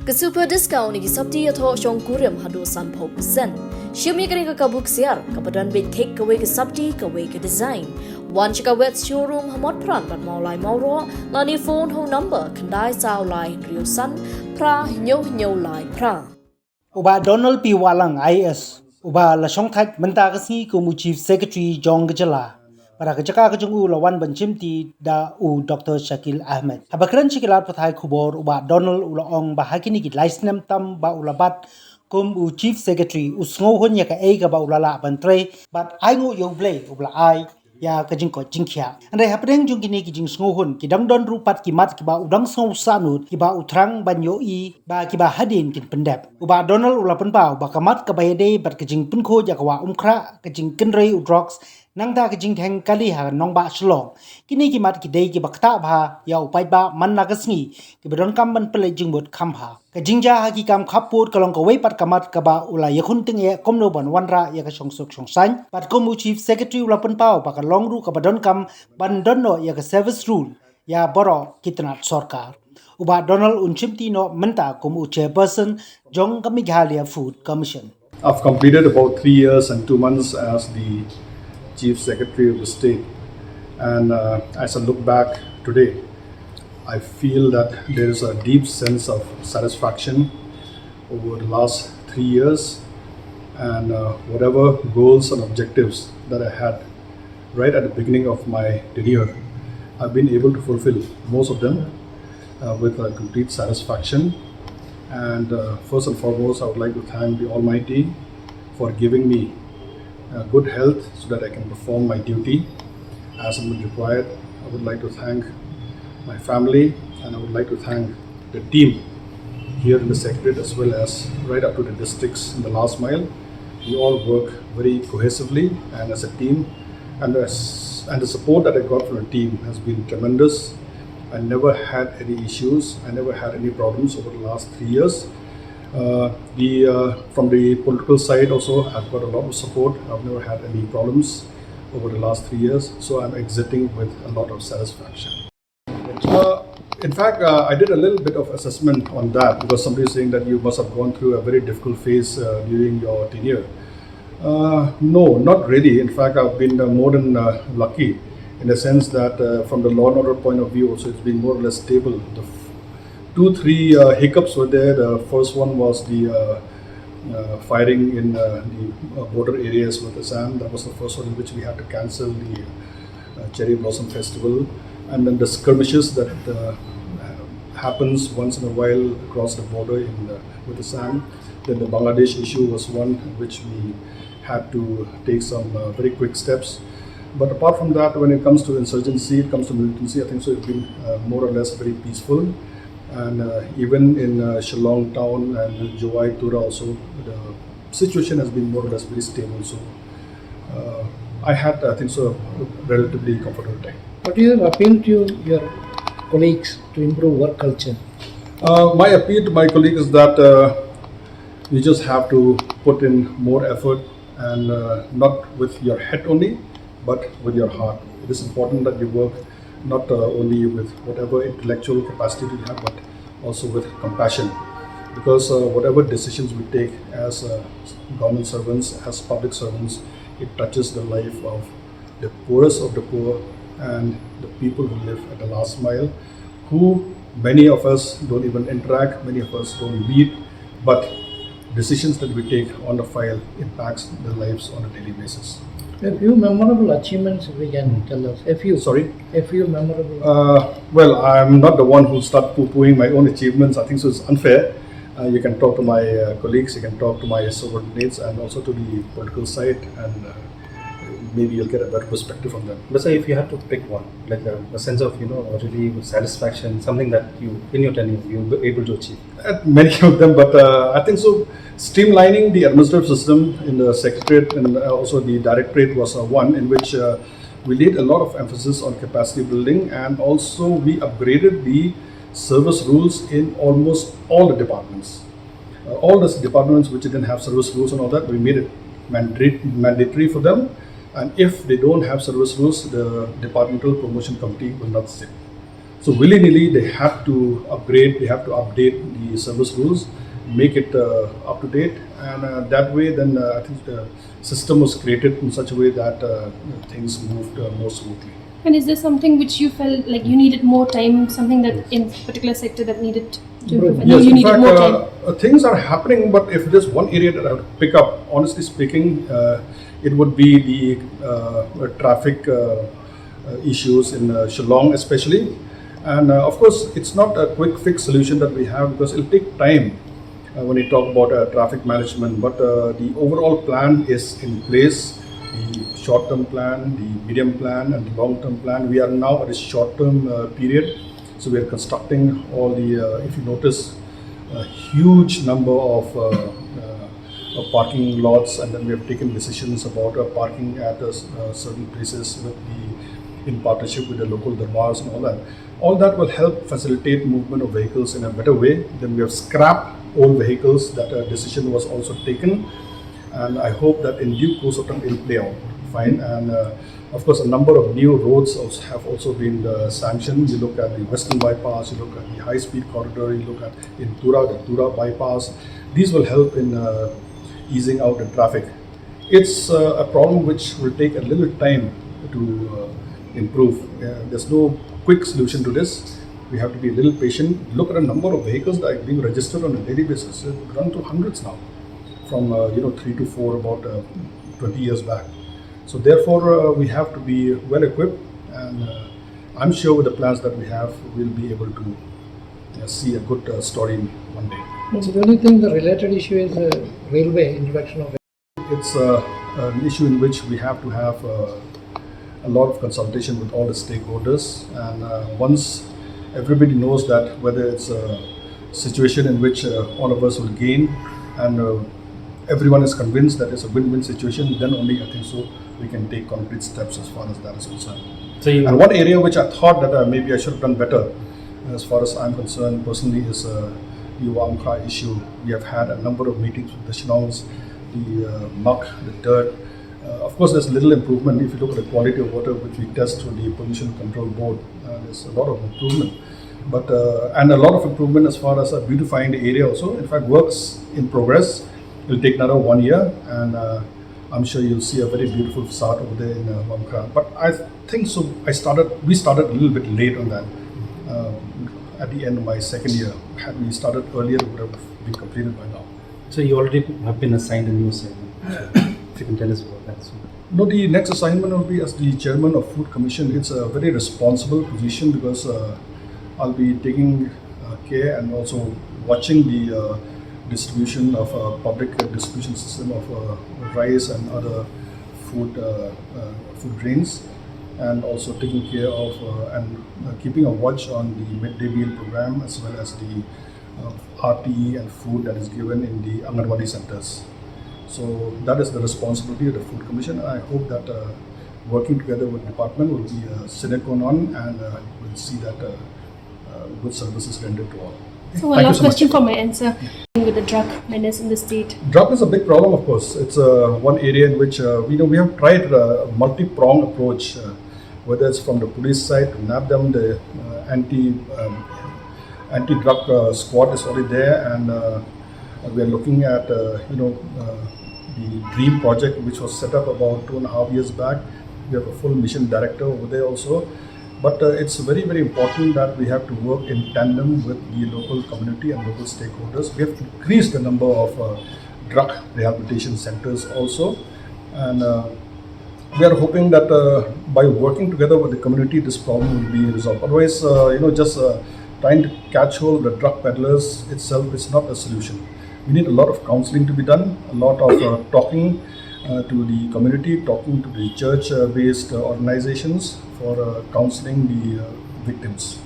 Ke super discount ni sabti atho shong kurem hado san pho percent. Shimi kring ka kabuk siar kapadan bit take away ke sabti ka way ke design. One chika wet showroom hamot pran pat mau lai mau ro lani phone ho number kandai sao lai rio san pra nyo lai pra. Uba Donald P. Wahlang IS Uba la shong thach menta kasni ko mu Chief Secretary Jong jylla para ka chaka ka jungu lawan banchimti da u Dr. Shakil Ahmed habakran chikilat pathai Khubor uba Donald ula ong ba hakini ki Snem tam ba ulabat kum u Chief Secretary u Sngewhun ya ka ka ba ulala bantre but ai ngu yo blay ubla ai ya ka jing ko jingkhya andai hapdeng jung kini ki jing Sngewhun ki dang don rupat ki mat ki ba udang snow sanut ki ba utrang ban yo I ba ki ba hadin kin Pyndep uba Donald ula pen ba ba kamat ka bayade bat ki jing pun kho ja ka wa umkhra ka jing kinrei udrox nang da ka jing theng kali ha nong ba Shillong kini ki mat ki dei ki bakta ba ya upai ba man na ka sngi ki bedon kam ban pele jing bot kham ha ka jingja ha ki kam khaput kalong ka wei pat kamat ka ba ula yakhun ting ye komno ban wanra ya ka songsok songsan pat ko mu Chief Secretary ula pen pau ba ka long ru ka badon kam ban donno ya ka service rule ya boro kitna sarkar uba Donald unchimti no menta ko mu chairperson jong ka Meghalaya Food Commission. I've completed about 3 years and 2 months as the Chief Secretary of the state, and as I look back today, I feel that there is a deep sense of satisfaction over the last 3 years, and whatever goals and objectives that I had right at the beginning of my tenure, I've been able to fulfill most of them with a complete satisfaction. And first and foremost, I would like to thank the Almighty for giving me good health so that I can perform my duty as it would required. I would like to thank my family, and I would like to thank the team here in the Secretariat as well as right up to the districts in the last mile. We all work very cohesively and as a team, and the support that I got from the team has been tremendous. I never had any issues, I never had any problems over the last 3 years. From the political side also, I've got a lot of support. I've never had any problems over the last 3 years, so I'm exiting with a lot of satisfaction. In fact, I did a little bit of assessment on that because somebody is saying that you must have gone through a very difficult phase during your tenure. No, not really. In fact, I've been more than lucky in the sense that from the law and order point of view also it's been more or less stable. The 2-3 hiccups were there. The first one was the firing in the border areas with Assam. That was the first one in which we had to cancel the Cherry Blossom Festival. And then the skirmishes that happens once in a while across the border with Assam. Then the Bangladesh issue was one in which we had to take some very quick steps. But apart from that, when it comes to insurgency, it comes to militancy, I think so it's been more or less very peaceful. And even in Shillong town and Jowai, Tura also, the situation has been more or less very stable. So I had, I think so, a relatively comfortable time. What is your appeal to your colleagues to improve work culture? My appeal to my colleagues is that you just have to put in more effort and not with your head only, but with your heart. It is important that you work not only with whatever intellectual capacity you have, but also with compassion. Because whatever decisions we take as government servants, as public servants, it touches the life of the poorest of the poor and the people who live at the last mile, who many of us don't even interact, many of us don't meet, but decisions that we take on the file impacts their lives on a daily basis. A few memorable achievements, if we can tell us. A few. Sorry? A few memorable. Well, I'm not the one who start poo-pooing my own achievements. I think so it's unfair. You can talk to my colleagues, you can talk to my subordinates, and also to the political side, and maybe you'll get a better perspective from them. But say if you had to pick one, like a sense of really satisfaction, something that you in your tenure you were able to achieve. Many of them, but I think so. Streamlining the administrative system in the Secretariat and also the Directorate was one in which we laid a lot of emphasis on capacity building, and also we upgraded the service rules in almost all the departments. All the departments which didn't have service rules and all that, we made it mandatory for them. And if they don't have service rules, the departmental promotion committee will not sit. So willy-nilly, they have to upgrade, they have to update the service rules, make it up to date, and that way, then I think the system was created in such a way that things moved more smoothly. And is there something which you felt like you needed more time, something that in particular sector that needed to improve? And Yes, you in needed fact, more time. things are happening, but if there's one area that I would pick up, honestly speaking, it would be the traffic issues in Shillong especially. And of course, it's not a quick fix solution that we have because it'll take time when you talk about traffic management, but the overall plan is in place. The short-term plan, the medium plan, and the long-term plan. We are now at a short-term period, so we are constructing all the. If you notice, a huge number of parking lots, and then we have taken decisions about parking at certain places with in partnership with the local dharmas and all that. All that will help facilitate movement of vehicles in a better way. Then we have scrapped old vehicles. That decision was also taken. And I hope that in due course of time it will play out fine. And of course, a number of new roads have also been sanctioned. You look at the Western bypass, you look at the high-speed corridor, you look at in Tura, the Tura bypass. These will help in easing out the traffic. It's a problem which will take a little time to improve. There's no quick solution to this. We have to be a little patient. Look at a number of vehicles that are being registered on a daily basis. They run to hundreds now. From 3 to 4 about 20 years back. So therefore we have to be well equipped, and I'm sure with the plans that we have, we'll be able to see a good story in one day. So the only thing, the related issue is railway introduction of. It's an issue in which we have to have a lot of consultation with all the stakeholders, and once everybody knows that whether it's a situation in which all of us will gain and everyone is convinced that it's a win-win situation, then only I think so we can take concrete steps as far as that is concerned. So And one area which I thought that maybe I should have done better, as far as I'm concerned personally, is the Wahlang issue. We have had a number of meetings with the Shillongs, the muck, the dirt. Of course, there's little improvement. If you look at the quality of water which we test through the Pollution Control Board, there's a lot of improvement. But and a lot of improvement as far as beautifying the area also. In fact, works in progress. It will take another 1 year, and I'm sure you'll see a very beautiful facade over there in Wahlang. But I think so. We started a little bit late on that. At the end of my second year, had we started earlier, it would have been completed by now. So you already have been assigned a new assignment. If you can tell us about that. So. No, the next assignment will be as the chairman of Food Commission. It's a very responsible position because I'll be taking care and also watching the distribution of public distribution system of rice and other food grains, and also taking care of and keeping a watch on the midday meal program as well as the RTE and food that is given in the Anganwadi centers. So that is the responsibility of the Food Commission. I hope that working together with the department will be a sine qua non, and we'll see that good services rendered to all. So one last question for my answer. With the drug menace in the state. Drug is a big problem, of course. It's one area in which we have tried a multi-pronged approach, whether it's from the police side to nab them. The anti-drug squad is already there, and we are looking at the DREAM project, which was set up about 2.5 years back. We have a full mission director over there also. But it's very, very important that we have to work in tandem with the local community and local stakeholders. We have increased the number of drug rehabilitation centers also. And we are hoping that by working together with the community, this problem will be resolved. Otherwise, just trying to catch hold of the drug peddlers itself is not a solution. We need a lot of counseling to be done, a lot of talking to the community, talking to the church-based organizations for counseling the victims.